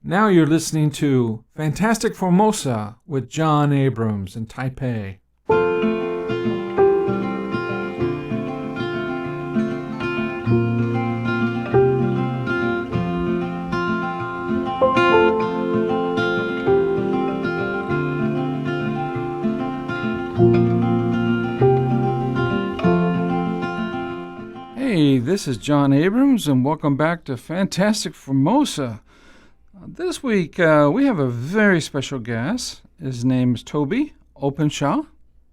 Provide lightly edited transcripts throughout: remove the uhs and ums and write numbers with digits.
Now you're listening to Fantastic Formosa with Joh Abrams in Taipei. Hey, this is Joh Abrams, and welcome back to Fantastic Formosa. This week, we have a very special guest. His name is Tobie Openshaw,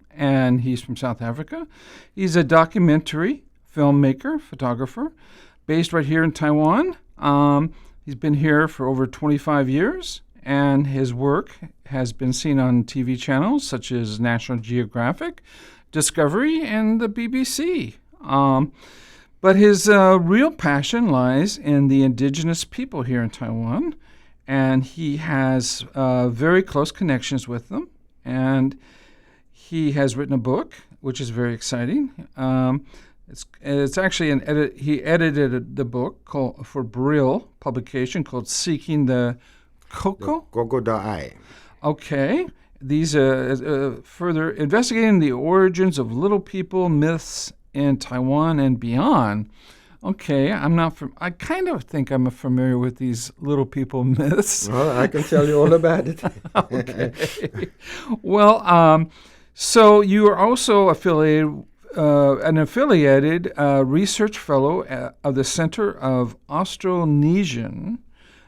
and he's from South Africa. He's a documentary filmmaker, photographer, based right here in Taiwan. He's been here for over 25 years, and his work has been seen on TV channels such as National Geographic, Discovery, and the BBC. But his real passion lies in the indigenous people here in Taiwan, and he has very close connections with them. And he has written a book, which is very exciting. It's actually an edit. He edited the book for Brill Publishing called "Seeking the Koko Ta'ay. Okay. These further investigating the origins of little people, myths in Taiwan and beyond. Okay, I kind of think I'm familiar with these little people myths. Well, I can tell you all about it. Okay. Well, so you are also an affiliated research fellow of the Center of Austronesian.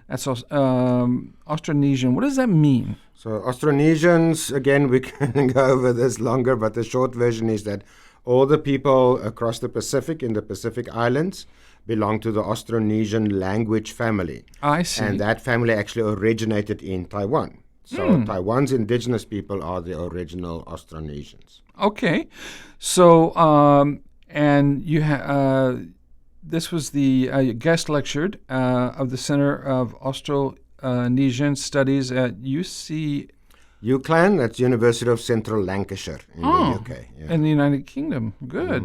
That's Austronesian. What does that mean? So Austronesians, again, we can go over this longer, but the short version is that all the people across the Pacific, in the Pacific Islands, belong to the Austronesian language family. I see. And that family actually originated in Taiwan. So Taiwan's indigenous people are the original Austronesians. Okay. So, and you this was the guest lectured of the Center of Austronesian Studies at UCLan, that's University of Central Lancashire in the UK. In the United Kingdom. Good.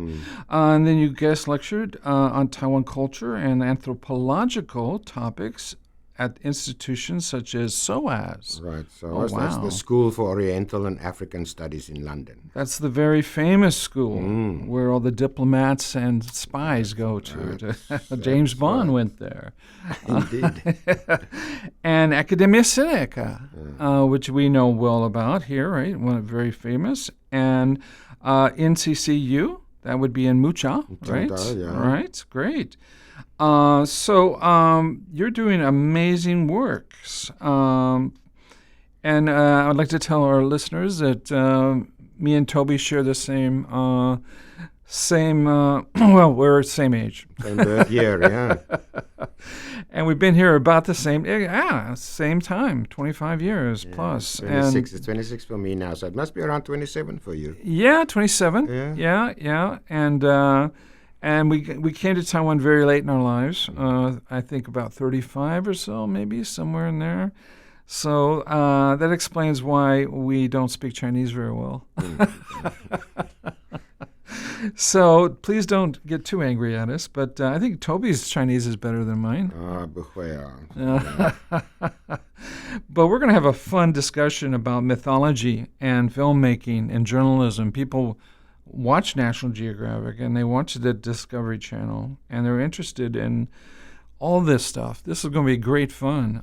And then you guest lectured on Taiwan culture and anthropological topics at institutions such as SOAS. Right. So that's the School for Oriental and African Studies in London. That's the very famous school where all the diplomats and spies go to. James Bond went there. Indeed. And Academia Sinica, which we know well about here, right? One very famous. And NCCU, that would be in Mucha, right? Yeah. Right, great. So you're doing amazing works. And I'd like to tell our listeners that me and Tobie share the same, well, we're same age. Same birth year, yeah. And we've been here about the same time, 25 years plus. 26, it's 26 for me now, so it must be around 27 for you. Yeah, 27. Yeah. And we came to Taiwan very late in our lives. I think about 35 or so, maybe somewhere in there. So that explains why we don't speak Chinese very well. So please don't get too angry at us. But I think Tobie's Chinese is better than mine. But we're going to have a fun discussion about mythology and filmmaking and journalism. People watch National Geographic and they watch the Discovery Channel and they're interested in all this stuff. This is going to be great fun.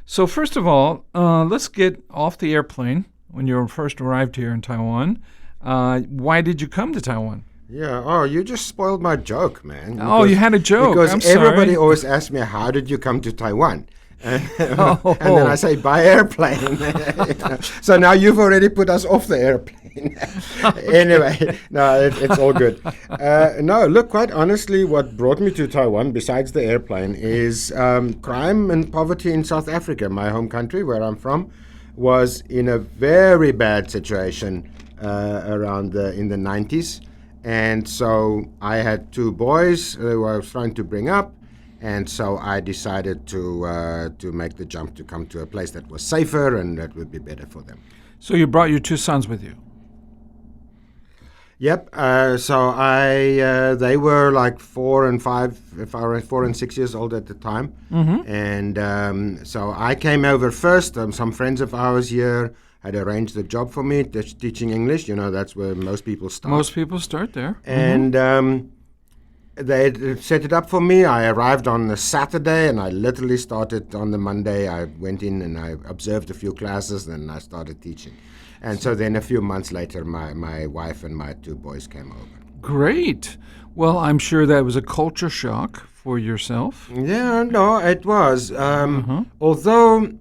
So first of all, let's get off the airplane when you first arrived here in Taiwan. Why did you come to Taiwan? Yeah, you just spoiled my joke, man. You had a joke. Because everybody always asks me, how did you come to Taiwan? And then I say, by airplane. So now you've already put us off the airplane. Anyway, no, it's all good. No, look, quite honestly, what brought me to Taiwan, besides the airplane, is crime and poverty in South Africa, my home country, where I'm from, was in a very bad situation around in the 90s. And so I had two boys who I was trying to bring up. And so I decided to make the jump to come to a place that was safer and that would be better for them. So you brought your two sons with you? Yep. So they were like 4 and 5, if I were 4 and 6 years old at the time. And so I came over first. Some friends of ours here had arranged a job for me, teaching English. That's where most people start. Most people start there. And they set it up for me. I arrived on the Saturday, and I literally started on the Monday. I went in and I observed a few classes, and I started teaching. And so then a few months later, my wife and my 2 boys came over. Great. Well, I'm sure that was a culture shock for yourself. Yeah, no, it was. Although,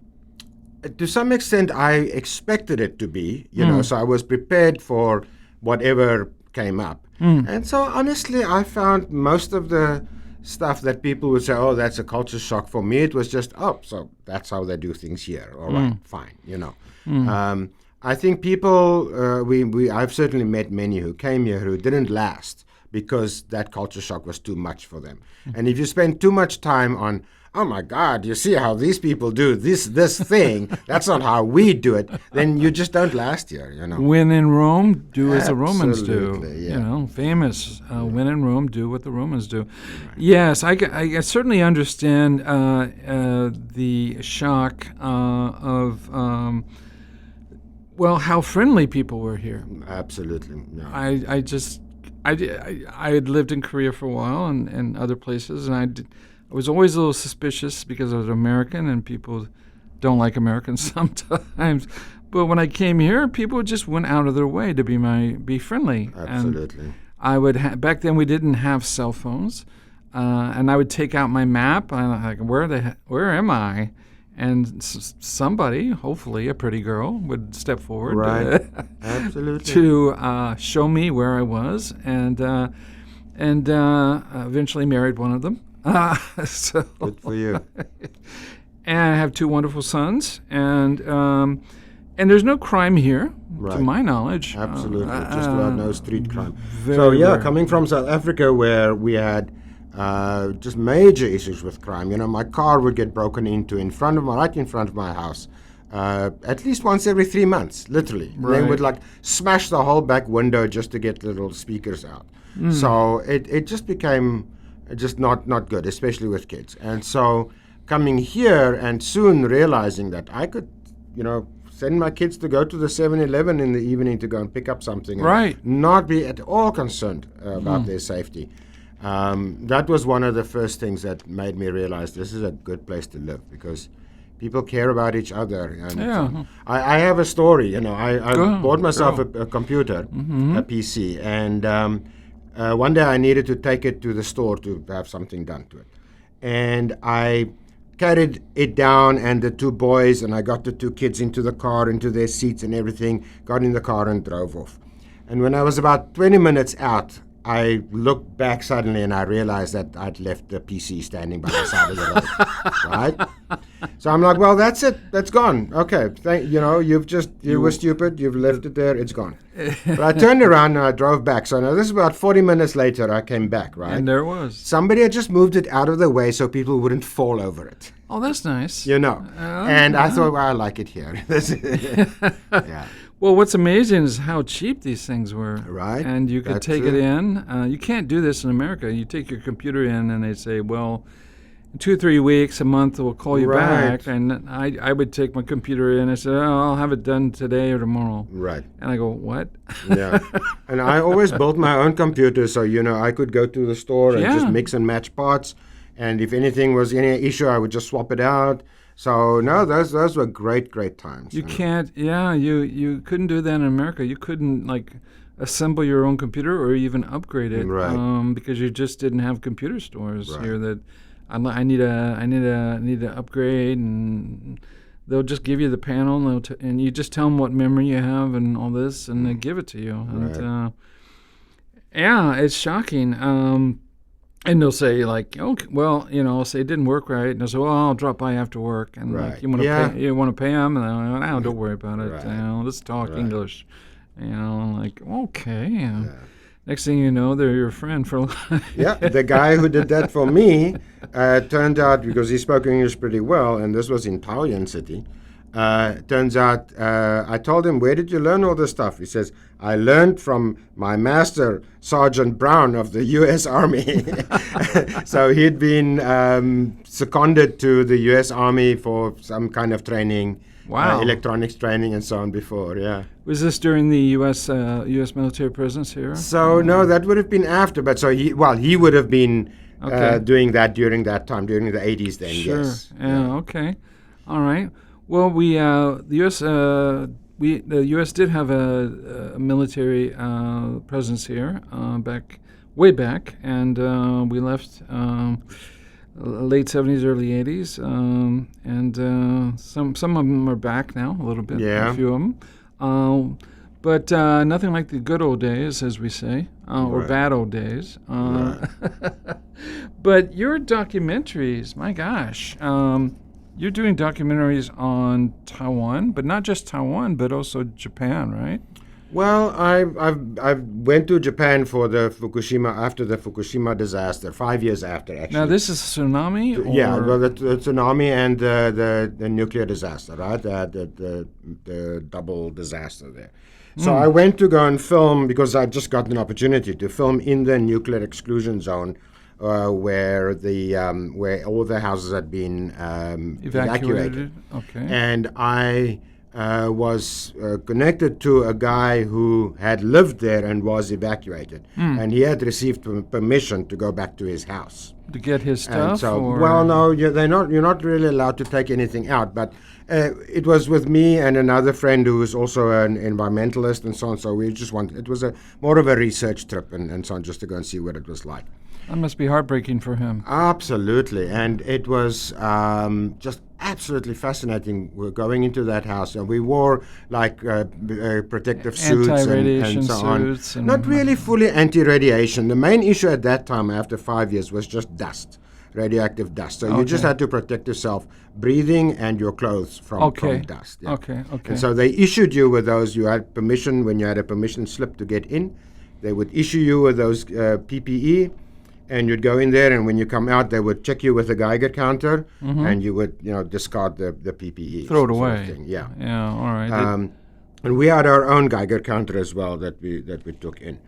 to some extent, I expected it to be, so I was prepared for whatever came up. And so, honestly, I found most of the stuff that people would say, oh, that's a culture shock. For me, it was just, so that's how they do things here. All right, fine, I think people, I've certainly met many who came here who didn't last because that culture shock was too much for them. And if you spend too much time on, oh my God, you see how these people do this thing, that's not how we do it, then you just don't last here, When in Rome, do as the Romans do. Yeah. Famous, when in Rome, do what the Romans do. Right. Yes, I certainly understand the shock of... how friendly people were here. Absolutely. Yeah. I had lived in Korea for a while and other places, and I was always a little suspicious because I was American, and people don't like Americans sometimes. But when I came here, people just went out of their way to be friendly. Absolutely. And I would back then we didn't have cell phones, and I would take out my map. And I'm like, where am I? And somebody, hopefully a pretty girl, would step forward Absolutely. to show me where I was, and eventually married one of them. So good for you. And I have 2 wonderful sons, and there's no crime here, to my knowledge. Absolutely, just about no street crime. So coming from South Africa, where we had just major issues with crime. My car would get broken into right in front of my house, at least once every 3 months, literally. Right. They would smash the whole back window just to get the little speakers out. So it just became just not good, especially with kids. And so coming here and soon realizing that I could, send my kids to go to the 7-Eleven in the evening to go and pick up something, and not be at all concerned about their safety. That was one of the first things that made me realize this is a good place to live because people care about each other. And I have a story. I bought myself a computer, a PC, and one day I needed to take it to the store to have something done to it. And I carried it down, and the 2 boys, and I got the 2 kids into the car, into their seats and everything, got in the car and drove off. And when I was about 20 minutes out, I looked back suddenly and I realized that I'd left the PC standing by the side of the road, right? So I'm like, well, that's it. That's gone. Okay. You were stupid. You've left it there. It's gone. But I turned around and I drove back. So now this is about 40 minutes later. I came back, right? And there it was. Somebody had just moved it out of the way so people wouldn't fall over it. Oh, that's nice. And I thought, well, I like it here. Yeah. Well, what's amazing is how cheap these things were. Right. And you could take it in. You can't do this in America. You take your computer in and they say, well, in 2 or 3 weeks, a month, we'll call you back. And I would take my computer in and I said, I'll have it done today or tomorrow. Right. And I go, what? Yeah. And I always built my own computer so, I could go to the store and just mix and match parts. And if anything was any issue, I would just swap it out. So, no, those were great times. You can't, you couldn't do that in America. You couldn't, assemble your own computer or even upgrade it. Right. Because you just didn't have computer stores here that I need to upgrade, and they'll just give you the panel, and you just tell them what memory you have and all this, and they give it to you. And, it's shocking. And they'll say, okay, well, I'll say it didn't work right. And they'll say, well, I'll drop by after work. And you want to pay them? And I'm like, don't worry about it. Let's talk English. Okay. Next thing you know, they're your friend for life. Yeah, the guy who did that for me turned out, because he spoke English pretty well, and this was in Taoyuan City, Turns out, I told him, where did you learn all this stuff? He says, I learned from my master, Sergeant Brown of the U.S. Army. So he'd been seconded to the U.S. Army for some kind of training, Wow. electronics training and so on before, yeah. Was this during the U.S. Military presence here? So, no, that would have been after, but so he would have been doing that during that time, during the 80s then, Sure. yes. Yeah. Okay. All right. Well, the U.S. did have a military presence here way back, and we left late 70s, early 80s, and some of them are back now a little bit. Yeah. A few of them, but nothing like the good old days, as we say, or Right. bad old days. Right. But your documentaries, my gosh. You're doing documentaries on Taiwan, but not just Taiwan, but also Japan, right? Well, I went to Japan for the after the Fukushima disaster, 5 years after, actually. Now, this is tsunami? Yeah, or- well, the tsunami and the nuclear disaster, right? The double disaster there. So I went to go and film because I just got an opportunity to film in the nuclear exclusion zone, where all the houses had been evacuated. Okay. And I was connected to a guy who had lived there and was evacuated, and he had received permission to go back to his house. To get his stuff? And so, or? well, no, you're not really allowed to take anything out. But it was with me and another friend who was also an environmentalist and so on. So we just it was more of a research trip and so on, just to go and see what it was like. That must be heartbreaking for him. Absolutely, and it was just absolutely fascinating. We're going into that house, and we wore like protective suits Anti-radiation and so suits on. and- Not really fully anti-radiation. The main issue at that time, after 5 years, was just dust, radioactive dust. So you just Okay. had to protect yourself, breathing and your clothes from dust. Yeah. Okay. And so they issued you with those. You had permission when you had a permission slip to get in. They would issue you with those PPE. And you'd go in there, and when you come out, they would check you with a Geiger counter, and you would, discard the PPE. Throw it sort of away. thing. Yeah. Yeah, all right. And we had our own Geiger counter as well that we took in.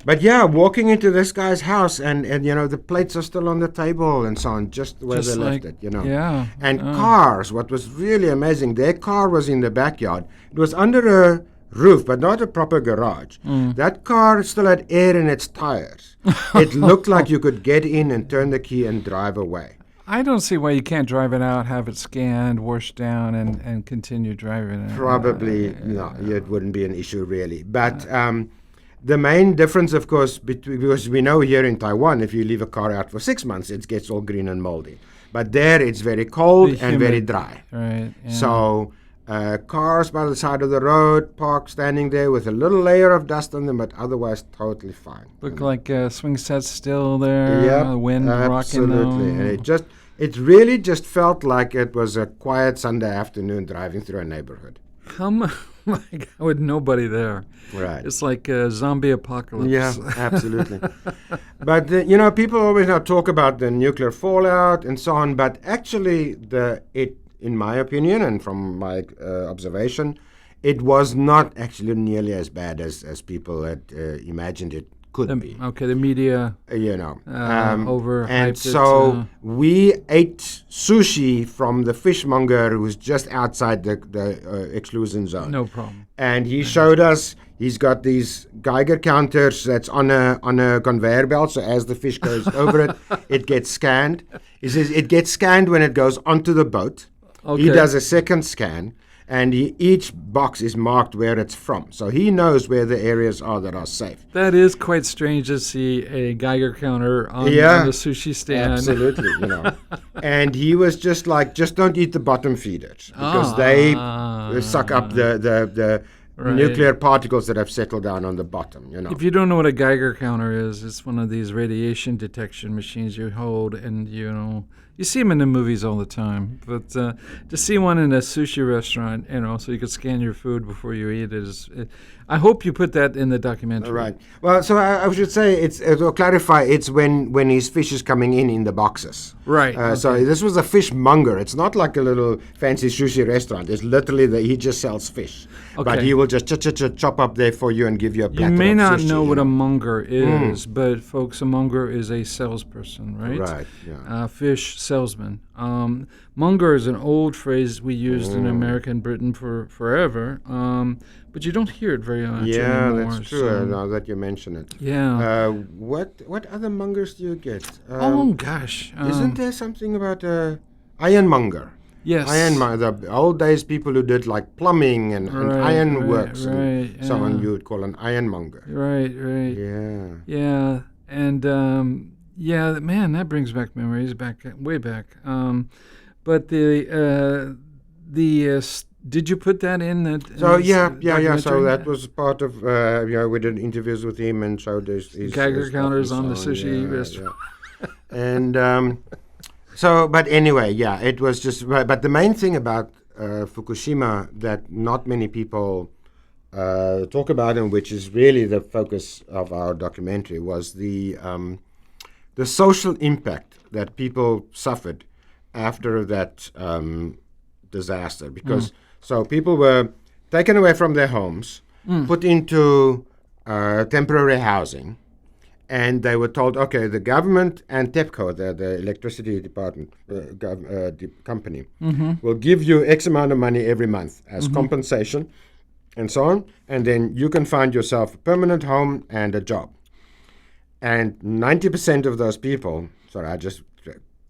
But yeah, walking into this guy's house, and the plates are still on the table and so on, just where Just they like- left it, Yeah. And cars, what was really amazing, their car was in the backyard. It was under a roof, but not a proper garage. That car still had air in its tires. It looked like you could get in and turn the key and drive away. I don't see why you can't drive it out, have it scanned, washed down, and continue driving it. Probably no, it wouldn't be an issue really. But the main difference, of course, because we know here in Taiwan, if you leave a car out for 6 months, it gets all green and moldy. But there, it's very cold and very humid. dry. Right. Yeah. So cars by the side of the road, parked standing there with a little layer of dust on them, but otherwise totally fine. Look like swing sets still there. Yep, The wind rocking absolutely. them. And it really just felt like it was a quiet Sunday afternoon driving through a neighborhood. Like with nobody there. Right. It's like a zombie apocalypse. Yeah, absolutely. But people always now talk about the nuclear fallout and so on. But actually, in my opinion and from my observation, it was not actually nearly as bad as people had imagined it could be. Okay, the media overhyped and it, so we ate sushi from the fishmonger who was just outside the exclusion zone. no problem. And he showed us, he's got these Geiger counters that's on a conveyor belt, so as the fish goes over it, it gets scanned. He says it gets scanned when it goes onto the boat. Okay. He does a second scan, and each box is marked where it's from. So he knows where the areas are that are safe. That is quite strange to see a Geiger counter on the sushi stand. Absolutely, And he was just like, just don't eat the bottom feeders because they suck up the Right. nuclear particles that have settled down on the bottom, If you don't know what a Geiger counter is, it's one of these radiation detection machines you hold, and You see them in the movies all the time, but to see one in a sushi restaurant, so you could scan your food before you eat it I hope you put that in the documentary. Right. Well, so I should say to clarify, it's when his fish is coming in the boxes. Right. So this was a fishmonger. It's not like a little fancy sushi restaurant. It's literally he just sells fish, but he will just chop up there for you and give you a platter. You may of not sushi, know what a monger is, but folks, a monger is a salesperson, right? Right. Yeah. Fish salesman. Monger is an old phrase we used in America and Britain for forever, but you don't hear it very much anymore. Yeah, that's true. Now that you mention it. Yeah. What other mongers do you get? Gosh. Isn't there something about ironmonger? Yes. Ironmonger. The old days, people who did like plumbing and ironworks and someone you would call an ironmonger. Right. Yeah. Yeah. And man, that brings back memories way back. But did you put that in that? So yeah. So that was part of we did interviews with him and showed his Geiger counters on the sushi restaurant. Yeah. And but anyway, it was just. But the main thing about Fukushima that not many people talk about, and which is really the focus of our documentary, was the social impact that people suffered after that disaster. Because so people were taken away from their homes, put into temporary housing, and they were told, okay, the government and TEPCO, the electricity department company, will give you X amount of money every month as compensation, and so on, and then you can find yourself a permanent home and a job. And 90% of those people, sorry, I just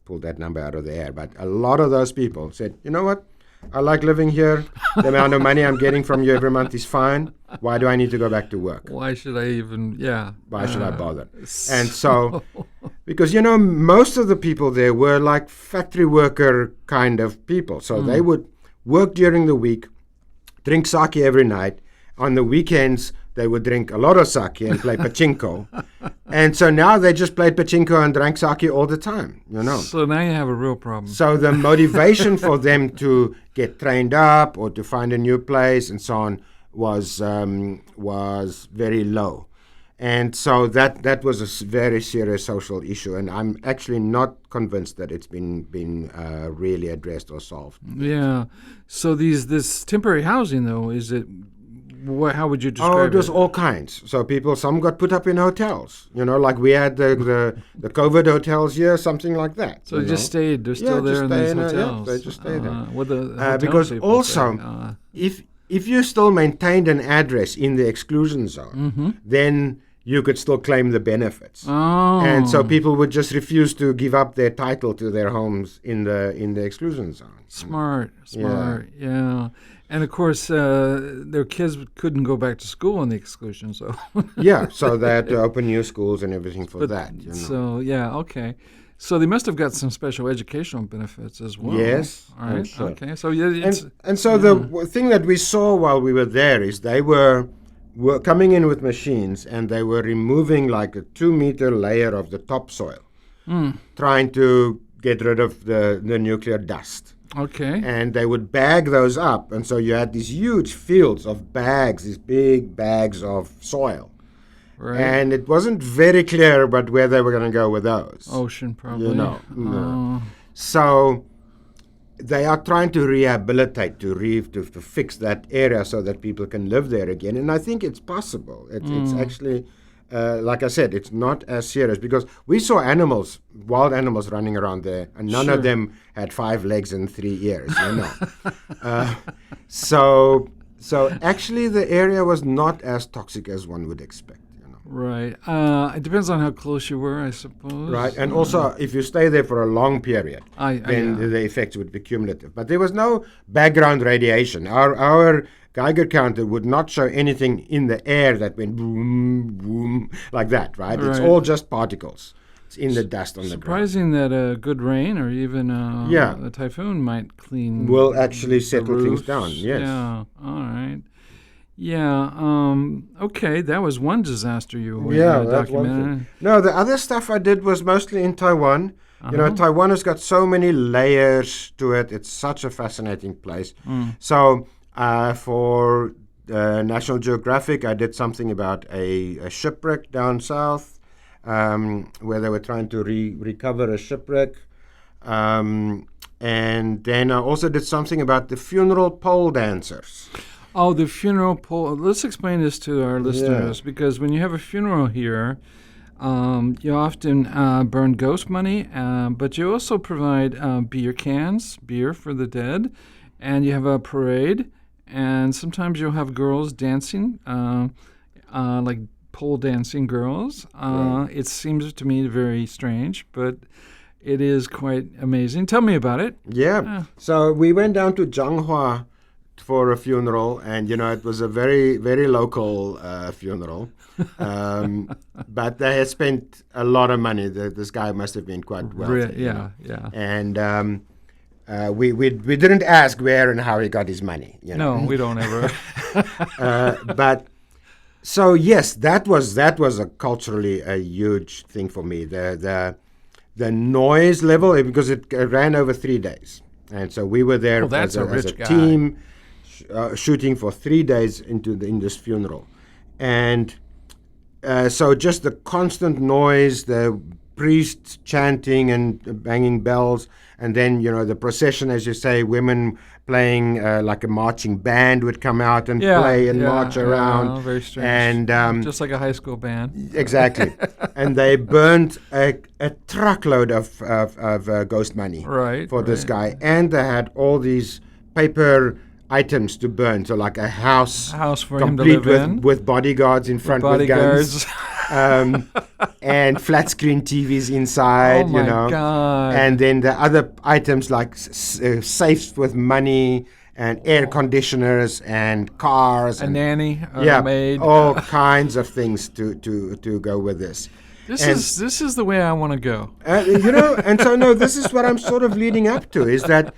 pulled that number out of the air, but a lot of those people said, you know what? I like living here. The amount of money I'm getting from you every month is fine. Why do I need to go back to work? Why should I even, Why should I bother? And so, because, most of the people there were like factory worker kind of people. So they would work during the week, drink sake every night. On the weekends, they would drink a lot of sake and play pachinko. And so now they just played pachinko and drank sake all the time, So now you have a real problem. So the motivation for them to get trained up or to find a new place and so on was very low. And so that was a very serious social issue. And I'm actually not convinced that it's been really addressed or solved. Yeah. So this temporary housing, though, is it... how would you describe it? Oh, it was all kinds. So some got put up in hotels, like we had the COVID hotels here, something like that. So they just stayed. They're still there in these hotels. They just stayed there. What the because also, if you still maintained an address in the exclusion zone, then you could still claim the benefits. Oh. And so people would just refuse to give up their title to their homes in the exclusion zone. Smart. Yeah. And of course, their kids couldn't go back to school in the exclusion zone. So they had to open new schools and everything for that. So, okay. So they must have got some special educational benefits as well. Yes. All right. Also. Okay. So the thing that we saw while we were there is they were coming in with machines and they were removing like a 2-meter layer of the topsoil, trying to get rid of the nuclear dust. Okay. And they would bag those up. And so you had these huge fields of bags, these big bags of soil. Right. And it wasn't very clear about where they were going to go with those. Ocean, probably. No. So they are trying to rehabilitate, to fix that area so that people can live there again. And I think it's possible. It's actually... like I said, it's not as serious because we saw wild animals running around there, and none of them had 5 legs and 3 ears. So actually, the area was not as toxic as one would expect. Right. It depends on how close you were, I suppose. Right, and also if you stay there for a long period, then the effects would be cumulative. But there was no background radiation. Our Geiger counter would not show anything in the air that went boom, boom, like that, right? It's all just particles. It's in the dust on the ground. Surprising that a good rain or even a typhoon might clean... will actually settle things down, yes. Yeah, all right. Yeah. Okay, that was one disaster you Yeah, that's one documented. thing. No, the other stuff I did was mostly in Taiwan. You know, Taiwan has got so many layers to it. It's such a fascinating place. So for National Geographic, I did something about a shipwreck down south, where they were trying to recover a shipwreck. And then I also did something about the funeral pole dancers. Oh, the funeral pole. Let's explain this to our listeners, because when you have a funeral here, you often burn ghost money, but you also provide beer cans, beer for the dead, and you have a parade, and sometimes you'll have girls dancing, like pole dancing girls. It seems to me very strange, but it is quite amazing. Tell me about it. Yeah. So we went down to Changhua for a funeral, and it was a very, very local funeral. But they had spent a lot of money. This guy must have been quite wealthy. Yeah. And we didn't ask where and how he got his money. No, we don't ever. But so yes, that was a culturally a huge thing for me. The noise level, because it ran over 3 days, and so we were there as a team. Shooting for 3 days in this funeral, and so just the constant noise, the priests chanting and banging bells, and then the procession, as you say, women playing like a marching band would come out and play and march around. Very strange. And just like a high school band. Exactly. And they burned a truckload of ghost money for this guy, and they had all these paper items to burn, so like a house for him to live in, with bodyguards in front with guns, and flat screen TVs inside. Oh my God! And then the other items like safes with money and air conditioners and cars, a nanny, maid, all kinds of things to go with this. This is the way I want to go. And so this is what I'm sort of leading up to, is that.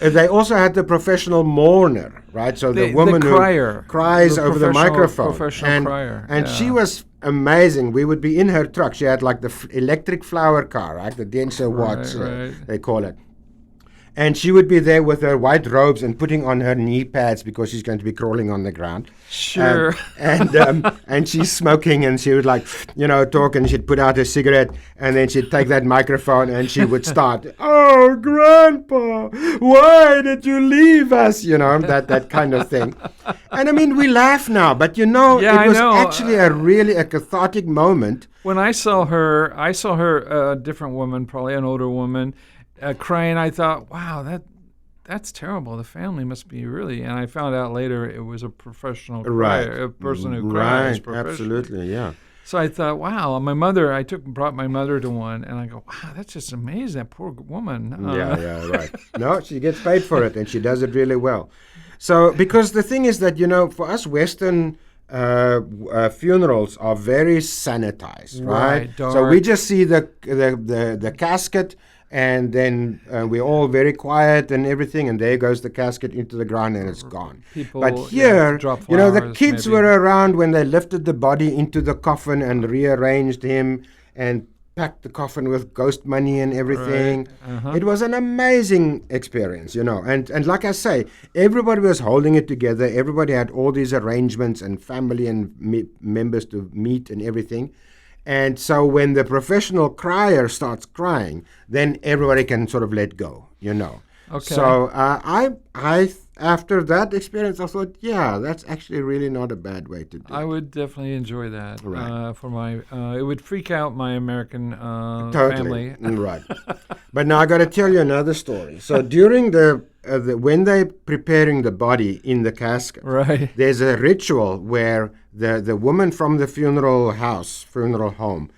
They also had the professional mourner, right? So the woman who cries over the microphone. Professional crier. And she was amazing. We would be in her truck. She had like the electric flower car, right? The denser watts, they call it. And she would be there with her white robes and putting on her knee pads because she's going to be crawling on the ground. Sure. And she's smoking, and she would talk, and she'd put out a cigarette, and then she'd take that microphone and she would start, "Oh, Grandpa, why did you leave us?" That kind of thing. And I mean, we laugh now, but it was actually a cathartic moment. When I saw her, a different woman, probably an older woman, crying. I thought, wow, that's terrible. The family must be really. And I found out later it was a professional crier, a person who cries. Right, absolutely, yeah. So I thought, wow. I brought my mother to one, and I go, wow, that's just amazing. That poor woman. Yeah, right. No, she gets paid for it, and she does it really well. So because the thing is that for us Western funerals are very sanitized, right? Dark. So we just see the casket. And then we're all very quiet and everything, and there goes the casket into the ground, and it's gone. But here, the kids were around when they lifted the body into the coffin and rearranged him and packed the coffin with ghost money and everything. It was an amazing experience, And like I say, everybody was holding it together. Everybody had all these arrangements and family and members to meet and everything. And so when the professional crier starts crying, then everybody can sort of let go, Okay. So I after that experience, I thought, that's actually really not a bad way to do it. I would definitely enjoy that. Right. For my, it would freak out my American totally. family. Right. But now I got to tell you another story. So during when they're preparing the body in the casket, there's a ritual where the woman from the funeral home,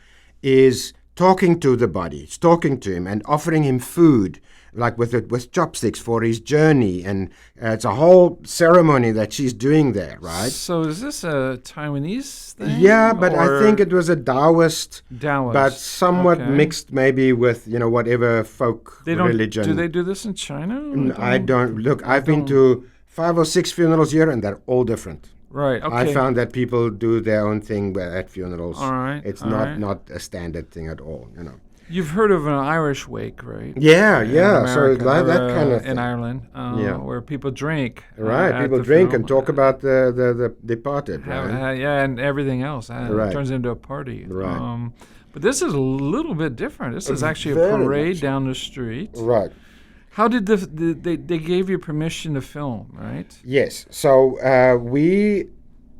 is talking to the body, is talking to him and offering him food, like with chopsticks for his journey, and it's a whole ceremony that she's doing there, right? So is this a Taiwanese thing? Yeah, but I think it was a Taoist, but somewhat mixed maybe with whatever folk religion. Do they do this in China? I don't. Look, I've been to 5 or 6 funerals here, and they're all different. Right. Okay. I found that people do their own thing at funerals. All right. It's all not right. not a standard thing at all. You've heard of an Irish wake, right? Yeah, In yeah. So America, that or, kind of in thing. Ireland, Yeah. where people drink. Right. at People the drink funeral. and talk about the departed. Right. Yeah, and everything else. Right. It turns into a party. Right. But this is a little bit different. This is actually a Very parade much. down the street. Right. How did they gave you permission to film, right? Yes. So we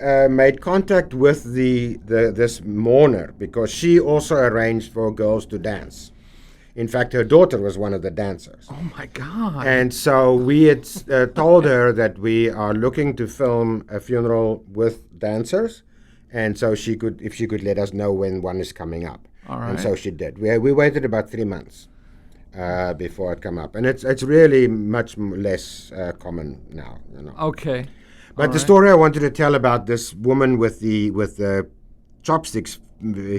made contact with this mourner because she also arranged for girls to dance. In fact, her daughter was one of the dancers. Oh my God! And so we had told her that we are looking to film a funeral with dancers, and so if she could let us know when one is coming up. All right. And so she did. We waited about 3 months before it come up, and it's really much less common now. Okay. But the story I wanted to tell about this woman with the chopsticks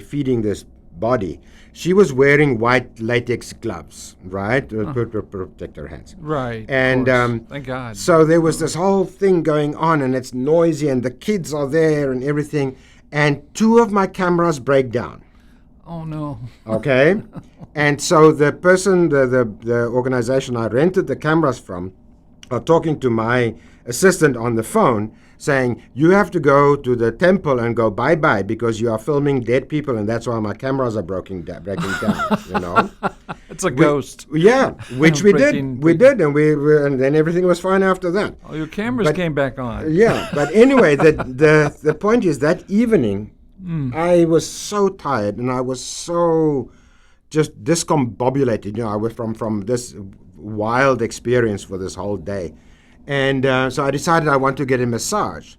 feeding this body, she was wearing white latex gloves, right, to protect her hands. Right. And thank God. so there was this whole thing going on, and it's noisy, and the kids are there, and everything. And 2 of my cameras break down. Oh no. Okay, and so the person, the organization I rented the cameras from, are talking to my assistant on the phone, saying, you have to go to the temple and go bye-bye because you are filming dead people, and that's why my cameras are breaking down, It's a ghost. Yeah, which we Breaking- did. We did, and and then everything was fine after that. Oh, your cameras came back on. Yeah, but anyway, the point is that evening, I was so tired, and I was so just discombobulated. I was from this wild experience for this whole day. And so I decided I want to get a massage.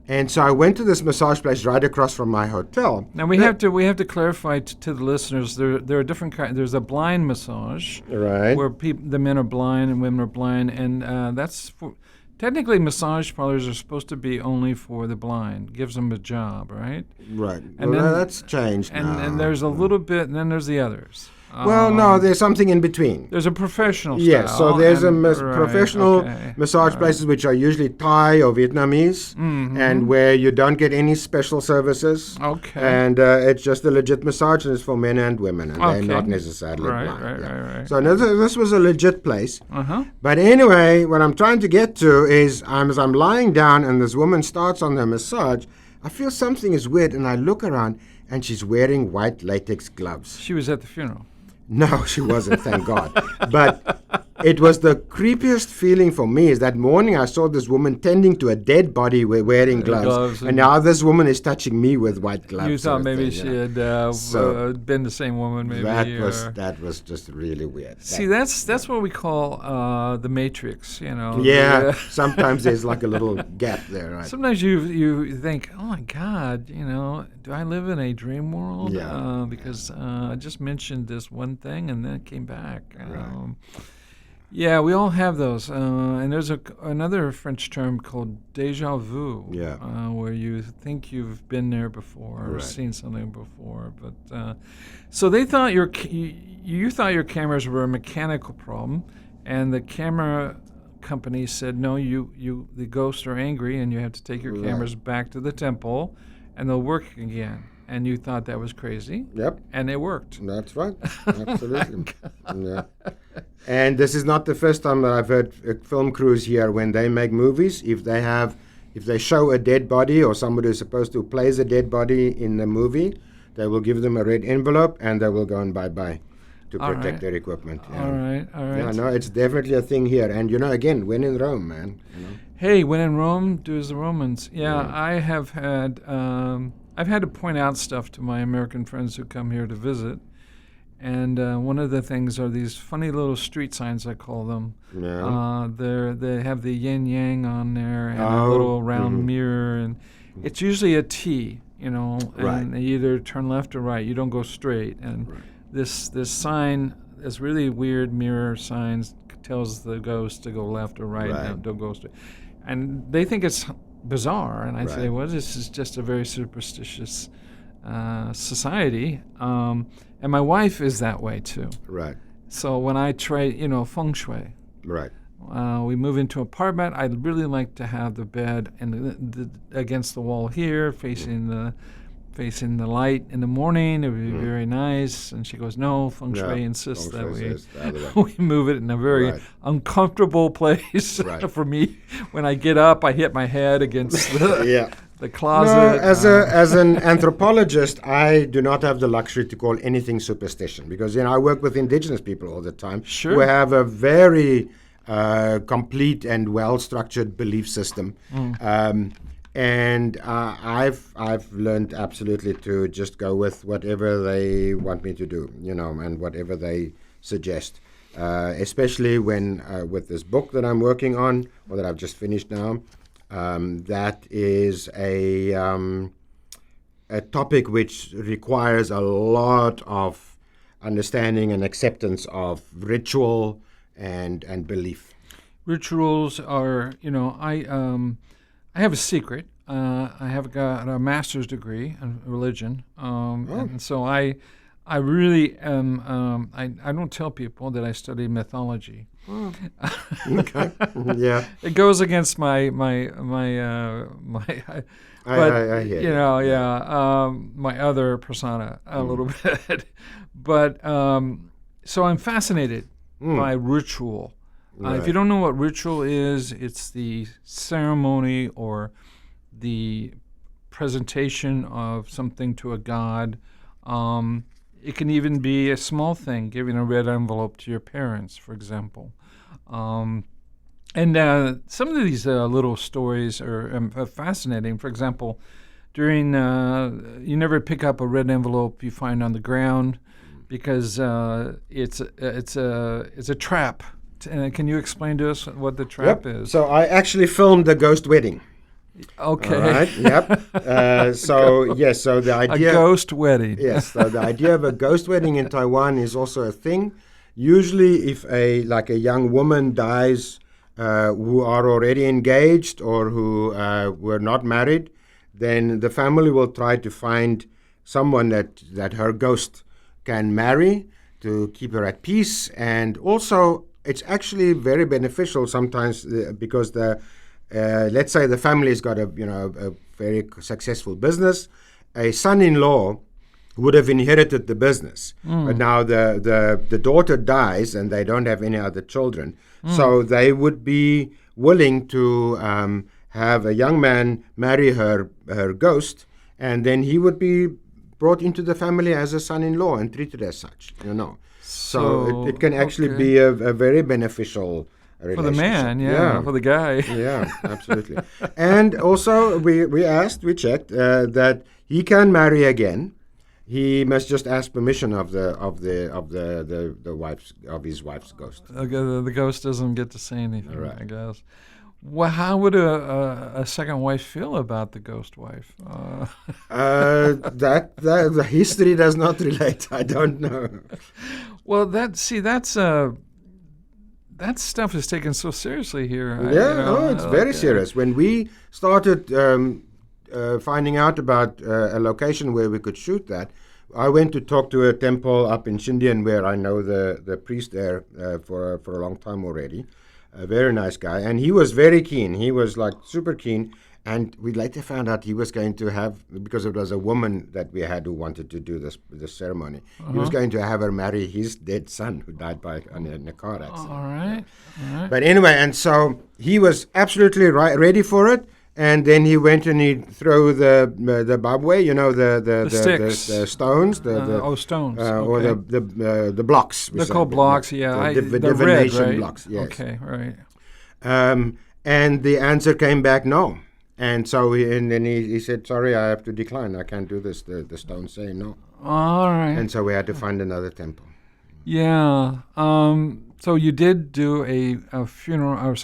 And so I went to this massage place right across from my hotel. Now we have to clarify to the listeners there are different kinds. There's a blind massage, Right. where the men are blind and women are blind, and that's for, technically massage parlors are supposed to be only for the blind. Gives them a job, right? Right. And Well, then- that's changed And now. and there's a little bit, and then there's the others. Well, no, there's something in between. There's a professional Yes, style. so there's and- right, professional okay. massage places which are usually Thai or Vietnamese, and where you don't get any special services. Okay. And it's just a legit massage, and it's for men and women, and Okay. they're not necessarily Right, blind. right, yeah. right, right. So this was a legit place. Uh-huh. But anyway, what I'm trying to get to is, as I'm lying down and this woman starts on her massage, I feel something is weird, and I look around, and she's wearing white latex gloves. She was at the funeral. No, she wasn't, thank God. But it was the creepiest feeling for me is that morning I saw this woman tending to a dead body wearing gloves. And now this woman is touching me with white gloves. You thought sort of maybe thing, she had So been the same woman, maybe. That was just really weird. See, that's what we call the Matrix, Yeah, sometimes there's like a little gap there, right? Sometimes you think, oh my God, do I live in a dream world? Yeah. Because I just mentioned this one thing and then it came back. Yeah, we all have those. And there's another French term called déjà vu, where you think you've been there before or seen something before. But so they thought you thought your cameras were a mechanical problem, and the camera company said, no, the ghosts are angry, and you have to take your cameras back to the temple, and they'll work again. And you thought that was crazy. Yep. And it worked. That's right. Absolutely. Yeah. And this is not the first time that I've heard film crews here when they make movies. If they show a dead body or somebody who's supposed to plays a dead body in the movie, they will give them a red envelope and they will go and bye-bye to protect their equipment. Yeah. All right. Yeah, no, it's definitely a thing here. And, again, when in Rome, man. Hey, when in Rome, do as the Romans. Yeah. I have had... I've had to point out stuff to my American friends who come here to visit. And one of the things are these funny little street signs, I call them. Yeah. They have the yin-yang on there and a little round mirror. And it's usually a T, and they either turn left or right. You don't go straight. And this sign, this really weird mirror sign, tells the ghost to go left or right. And don't go straight. And they think it's bizarre, and I say, well, this is just a very superstitious society, and my wife is that way too. Right. So when I try, feng shui. Right. We move into an apartment. I'd really like to have the bed and against the wall here, facing the light in the morning. It would be very nice. And she goes, no, feng shui insists that we move it in a very uncomfortable place for me. When I get up, I hit my head against the closet. No, as an anthropologist, I do not have the luxury to call anything superstition, because I work with indigenous people all the time who have a very complete and well-structured belief system. And I've learned absolutely to just go with whatever they want me to do, and whatever they suggest. Especially when with this book that I'm working on, or that I've just finished now, that is a topic which requires a lot of understanding and acceptance of ritual and belief. Rituals are, I have a secret. I have got a master's degree in religion, and so I really am. I don't tell people that I study mythology. Oh. Okay. Yeah. It goes against my I hear my other persona a little bit, but so I'm fascinated by ritual. If you don't know what ritual is, it's the ceremony or the presentation of something to a god. It can even be a small thing, giving a red envelope to your parents, for example. And some of these little stories are fascinating. For example, during you never pick up a red envelope you find on the ground, because it's a trap. Can you explain to us what the trap is? So I actually filmed the ghost wedding. Okay. All right. Yep. So the idea, a ghost wedding. Yes. So the idea of a ghost wedding in Taiwan is also a thing. Usually, if a young woman dies, who are already engaged or who were not married, then the family will try to find someone that her ghost can marry to keep her at peace. And also, it's actually very beneficial sometimes because let's say the family's got a very successful business. A son-in-law would have inherited the business, but now the daughter dies and they don't have any other children, so they would be willing to have a young man marry her ghost, and then he would be brought into the family as a son-in-law and treated as such. So it can actually be a very beneficial relationship. For the man, for the guy. Yeah, absolutely. And also, we checked that he can marry again. He must just ask permission of his wife's ghost. The ghost doesn't get to say anything, right. I guess. Well, how would a second wife feel about the ghost wife? That the history does not relate. I don't know. Well, that stuff is taken so seriously here. It's very serious. When we started finding out about a location where we could shoot that, I went to talk to a temple up in Xindian where I know the priest there for a long time already. A very nice guy, and he was very keen. He was super keen, and we later found out he was going to have, because it was a woman that we had who wanted to do this ceremony. He was going to have her marry his dead son who died in a car accident. All right. But anyway, and so he was absolutely ready for it. And then he went and he threw the babwe, the sticks, the stones, stones, or the blocks. They're called blocks, the divination red, right? blocks. Yes. Okay, right. And the answer came back no, and so then he said, "Sorry, I have to decline. I can't do this." The stones say no. All right. And so we had to find another temple. Yeah. So you did do a funeral.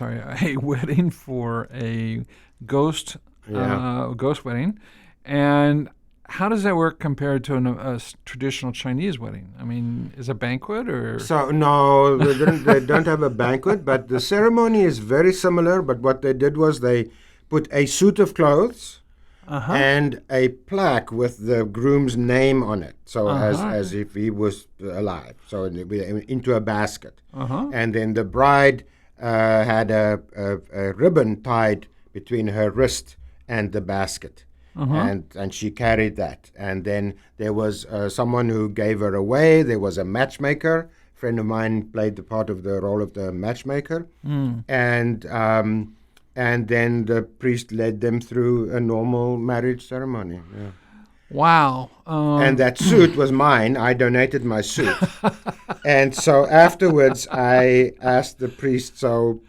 A wedding for a ghost wedding, and how does that work compared to a traditional Chinese wedding? I mean, is it a banquet or? So no, they don't have a banquet, but the ceremony is very similar. But what they did was they put a suit of clothes and a plaque with the groom's name on it, so as if he was alive. So into a basket, and then the bride had a ribbon tied between her wrist and the basket. And she carried that. And then there was someone who gave her away. There was a matchmaker. A friend of mine played the part of the role of the matchmaker. And then the priest led them through a normal marriage ceremony. Yeah. Wow. And that suit was mine. I donated my suit. And so afterwards, I asked the priest, so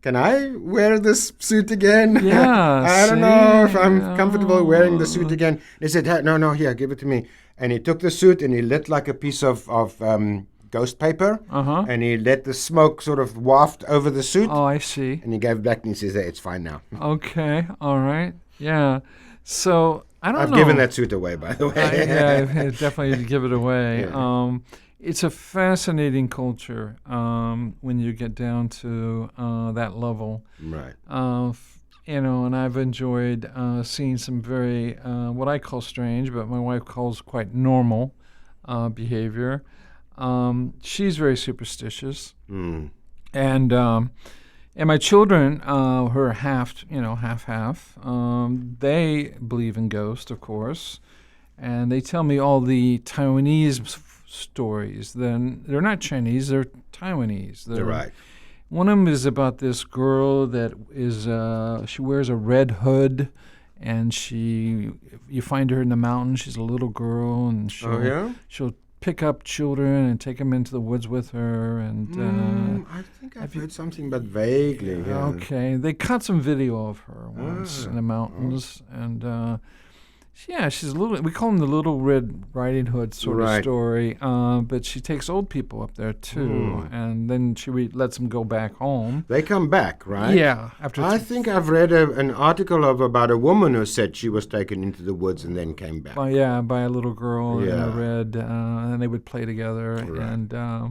can I wear this suit again? Yeah. I don't know if I'm comfortable wearing the suit again. He said, no, here, give it to me. And he took the suit and he lit like a piece of ghost paper. And he let the smoke sort of waft over the suit. Oh, I see. And he gave it back and he says, hey, it's fine now. Okay. All right. Yeah. So I don't know. I've given that suit away, by the way. I definitely give it away. Yeah. It's a fascinating culture when you get down to that level. Right. And I've enjoyed seeing some very, what I call strange, but my wife calls quite normal behavior. She's very superstitious. And my children, who are half, half, they believe in ghosts, of course. And they tell me all the Taiwanese stories. Then they're not Chinese; they're Taiwanese. They're right. One of them is about this girl that is she wears a red hood, and you find her in the mountains. She's a little girl, and she'll pick up children and take them into the woods with her. And I think I've heard something, but vaguely. Yeah. Okay, they caught some video of her once in the mountains, and. She's a little. We call them the Little Red Riding Hood sort of story. But she takes old people up there too, and then she lets them go back home. They come back, right? Yeah. I think I've read an article about a woman who said she was taken into the woods and then came back. By a little girl in a red, and they would play together. Right. And I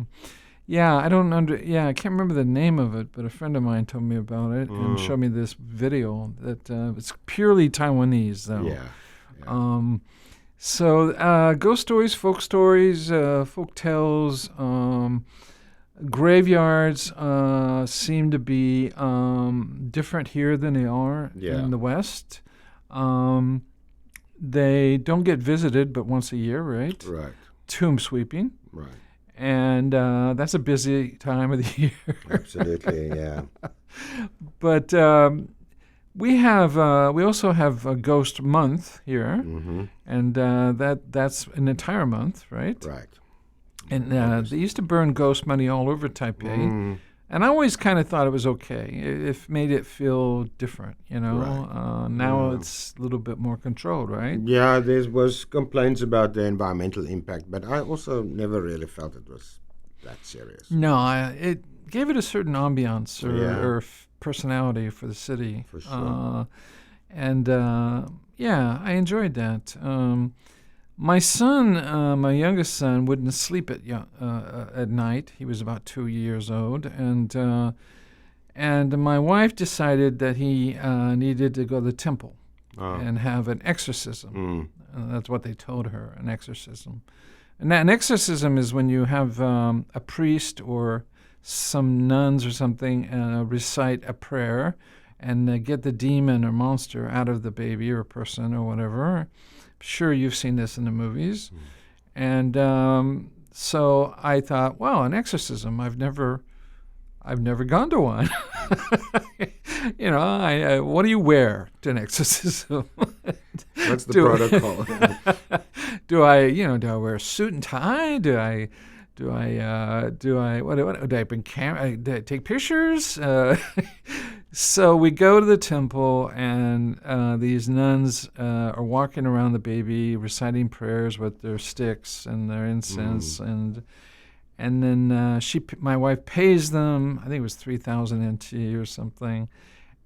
can't remember the name of it, but a friend of mine told me about it and showed me this video that it's purely Taiwanese though. Yeah. Ghost stories, folk tales, graveyards seem to be different here than they are in the West. They don't get visited but once a year, right? Right. Tomb sweeping. Right. And that's a busy time of the year. Absolutely, yeah. But we also have a ghost month here, and that's an entire month, right? Right. And they used to burn ghost money all over Taipei, and I always kind of thought it was okay. It made it feel different, Right. Now it's a little bit more controlled, right? Yeah, there was complaints about the environmental impact, but I also never really felt it was that serious. No, it gave it a certain ambiance or personality for the city. For sure. I enjoyed that. My son, my youngest son, wouldn't sleep at night. He was about 2 years old, and my wife decided that he needed to go to the temple and have an exorcism. That's what they told her, an exorcism. And an exorcism is when you have a priest or some nuns or something recite a prayer and get the demon or monster out of the baby or person or whatever. I'm sure you've seen this in the movies. And so I thought, well, an exorcism, I've never gone to one. What do you wear to an exorcism? What's the protocol? Do I wear a suit and tie? Do I bring camera? Do I take pictures? So we go to the temple, and these nuns are walking around the baby, reciting prayers with their sticks and their incense, and then my wife pays them. I think it was 3,000 NT or something.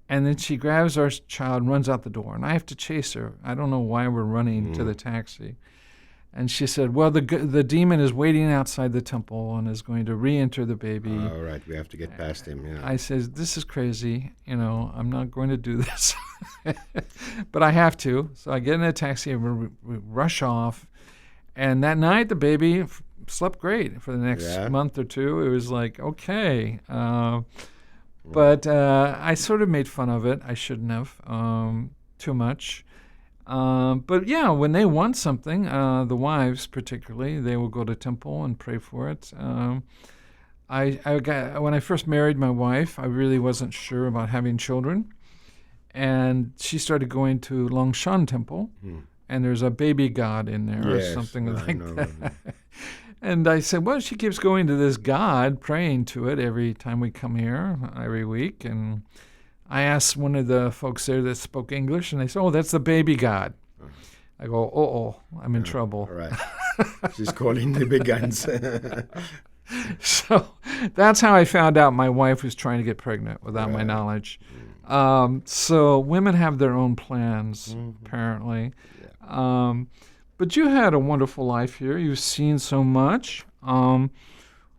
And then she grabs our child and runs out the door, and I have to chase her. I don't know why we're running to the taxi. And she said, well, the demon is waiting outside the temple and is going to re-enter the baby. All right, we have to get past him, yeah. I said, this is crazy. I'm not going to do this. But I have to. So I get in a taxi and we rush off. And that night, the baby slept great for the next month or two. It was like, okay. But I sort of made fun of it. I shouldn't have too much. But yeah, when they want something, the wives particularly, they will go to temple and pray for it. When I first married my wife, I really wasn't sure about having children. And she started going to Longshan Temple, and there's a baby god in there or something like that. And I said, well, she keeps going to this god, praying to it every time we come here, every week. And I asked one of the folks there that spoke English, and they said, oh, that's the baby god. I go, I'm in trouble. All right. She's calling the big guns. So that's how I found out my wife was trying to get pregnant without my knowledge. So women have their own plans, apparently. Yeah. But you had a wonderful life here. You've seen so much.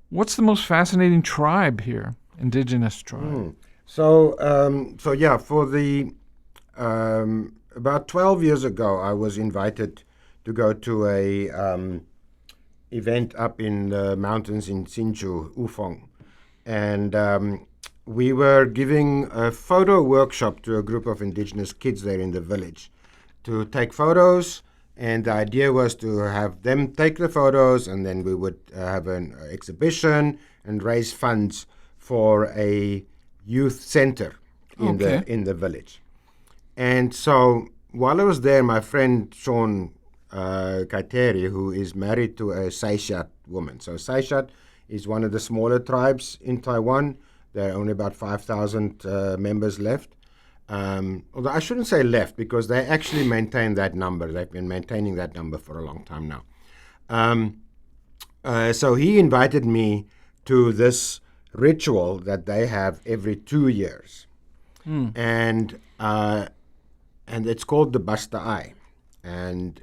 What's the most fascinating tribe here, indigenous tribe? So for the about 12 years ago, I was invited to go to a event up in the mountains in Hsinchu, Ufeng, and we were giving a photo workshop to a group of indigenous kids there in the village to take photos. And the idea was to have them take the photos, and then we would have an exhibition and raise funds for a youth center in the village. And so while I was there, my friend Sean Kaiteri, who is married to a Saishat woman. So Saishat is one of the smaller tribes in Taiwan. There are only about 5,000 members left. Although I shouldn't say left, because they actually maintain that number. They've been maintaining that number for a long time now. So he invited me to this ritual that they have every 2 years. And it's called the Basta'ai. And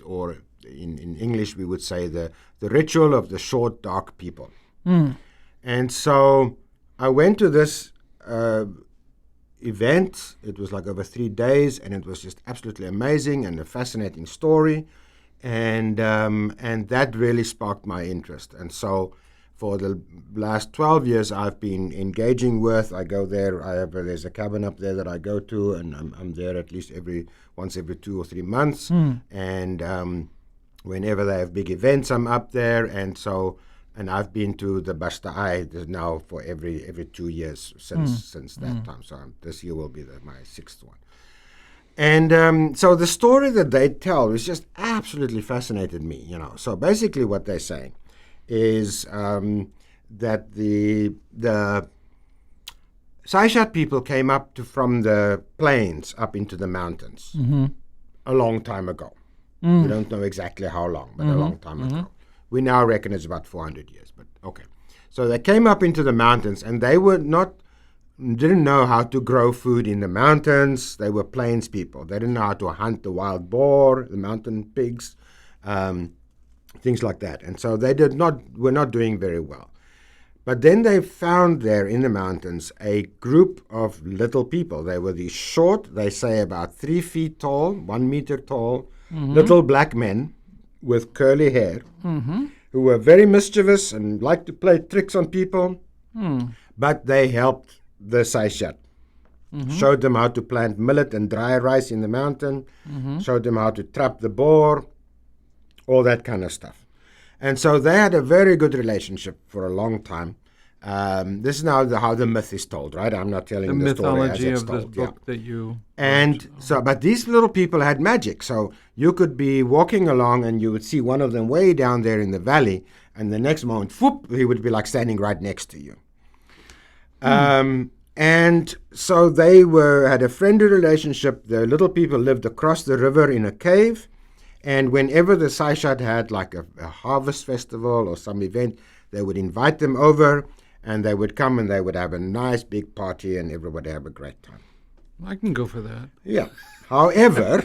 or in English we would say the ritual of the short, dark people. And so I went to this event. It was like over 3 days, and it was just absolutely amazing and a fascinating story, and that really sparked my interest. And so for the last 12 years I've been engaging with. I go there. There's a cabin up there that I go to, and I'm there at least once every 2 or 3 months. And whenever they have big events, I'm up there. And I've been to the Basta'ai now for every 2 years since that time. So this year will be my 6th one. And so the story that they tell is just absolutely fascinated me. So basically what they're saying is that the Saishat people came up from the plains up into the mountains a long time ago. We don't know exactly how long, but a long time ago. We now reckon it's about 400 years, but okay. So they came up into the mountains, and they didn't know how to grow food in the mountains. They were plains people. They didn't know how to hunt the wild boar, the mountain pigs, things like that. And so they were not doing very well. But then they found there in the mountains a group of little people. They were these short, they say about 3 feet tall, 1 meter tall, little black men with curly hair, who were very mischievous and liked to play tricks on people. But they helped the Saishat, showed them how to plant millet and dry rice in the mountain, showed them how to trap the boar, all that kind of stuff. And so they had a very good relationship for a long time. This is now how the myth is told, right? I'm not telling the story as it's told. The mythology of this book that you wrote. But these little people had magic. So you could be walking along and you would see one of them way down there in the valley, and the next moment, whoop, he would be like standing right next to you. And so they had a friendly relationship. The little people lived across the river in a cave. And whenever the Saishat had like a harvest festival or some event, they would invite them over, and they would come and they would have a nice big party, and everybody have a great time. I can go for that. Yeah. However,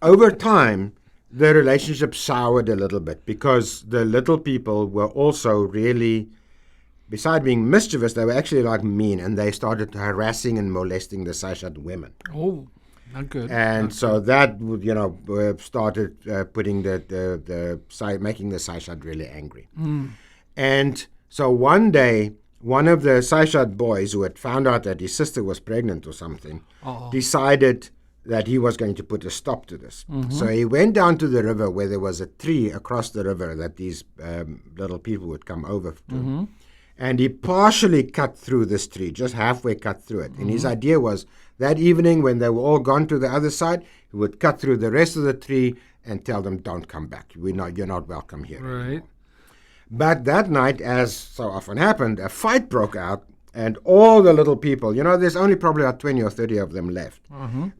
over time, the relationship soured a little bit, because the little people were also really, beside being mischievous, they were actually like mean, and they started harassing and molesting the Saishat women. Oh. Not good. And so that started putting making the Saishat really angry. And so one day one of the Saishat boys who had found out that his sister was pregnant or something decided that he was going to put a stop to this. So he went down to the river where there was a tree across the river that these little people would come over to. And he partially cut through this tree, just halfway cut through it. And his idea was that evening when they were all gone to the other side, he would cut through the rest of the tree and tell them, don't come back. You're not welcome here anymore. But that night, as so often happened, a fight broke out, and all the little people, there's only probably about 20 or 30 of them left,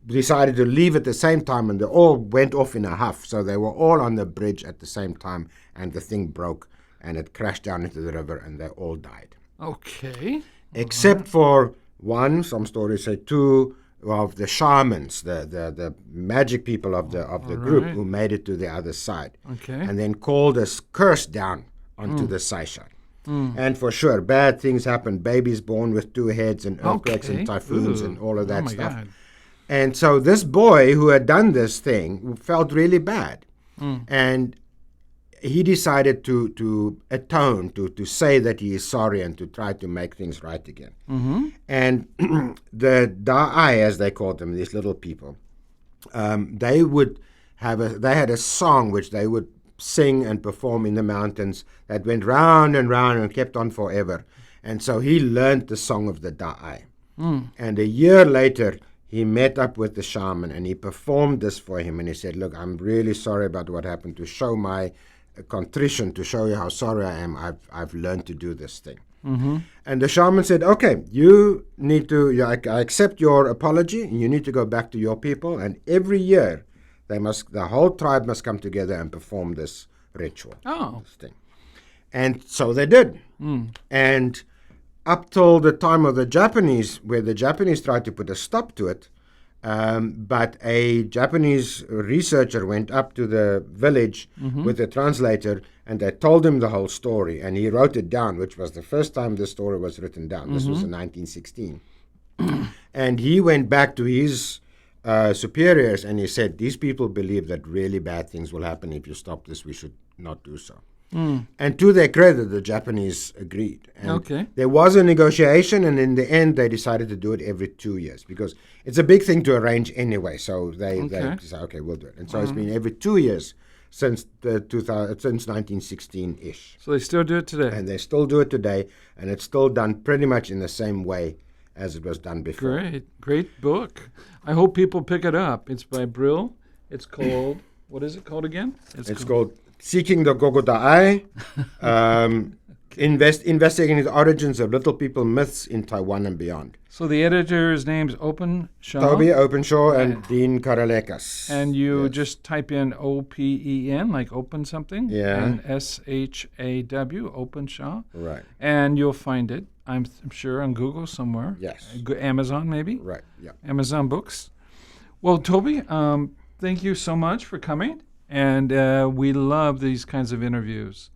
decided to leave at the same time, and they all went off in a huff. So they were all on the bridge at the same time, and the thing broke, and it crashed down into the river, and they all died. Okay. Except for one, some stories say two, of the shamans, the magic people of the group who made it to the other side. And then called a curse down onto the Saishat. And for sure, bad things happen. Babies born with two heads and earthquakes and typhoons and all of that stuff. God. And so this boy who had done this thing felt really bad. And he decided to atone, to say that he is sorry and to try to make things right again. And the Da'ai, as they called them, these little people, they had a song which they would sing and perform in the mountains that went round and round and kept on forever. And so he learned the song of the Da'ai. And a year later, he met up with the shaman and he performed this for him. And he said, look, I'm really sorry about what happened, to show my contrition, to show you how sorry I am. I've learned to do this thing. And the shaman said, okay, you need to, I accept your apology, and you need to go back to your people, and every year the whole tribe must come together and perform this ritual. This thing. And so they did. And up till the time of the Japanese, where the Japanese tried to put a stop to it, but a Japanese researcher went up to the village with a translator, and they told him the whole story, and he wrote it down, which was the first time the story was written down. This was in 1916. And he went back to his superiors, and he said, these people believe that really bad things will happen if you stop this. We should not do so. And to their credit, the Japanese agreed. And there was a negotiation, and in the end, they decided to do it every 2 years, because it's a big thing to arrange anyway. So they decided, okay, we'll do it. And so it's been every 2 years since 1916-ish. So they still do it today? And they still do it today, and it's still done pretty much in the same way as it was done before. Great book. I hope people pick it up. It's by Brill. It's called, what is it called again? It's called Seeking the Koko Ta'ay, investigating the origins of little people myths in Taiwan and beyond. So the editor's name's Openshaw? Tobie Openshaw and Dean Karalekas. And you just type in O-P-E-N, like open something? And S-H-A-W, Openshaw. Right. And you'll find it, I'm sure, on Google somewhere. Yes. Amazon, maybe? Right, yeah. Amazon Books. Well, Tobie, thank you so much for coming. And we love these kinds of interviews.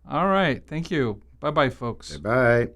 All right. Thank you. Bye-bye, folks. Bye-bye.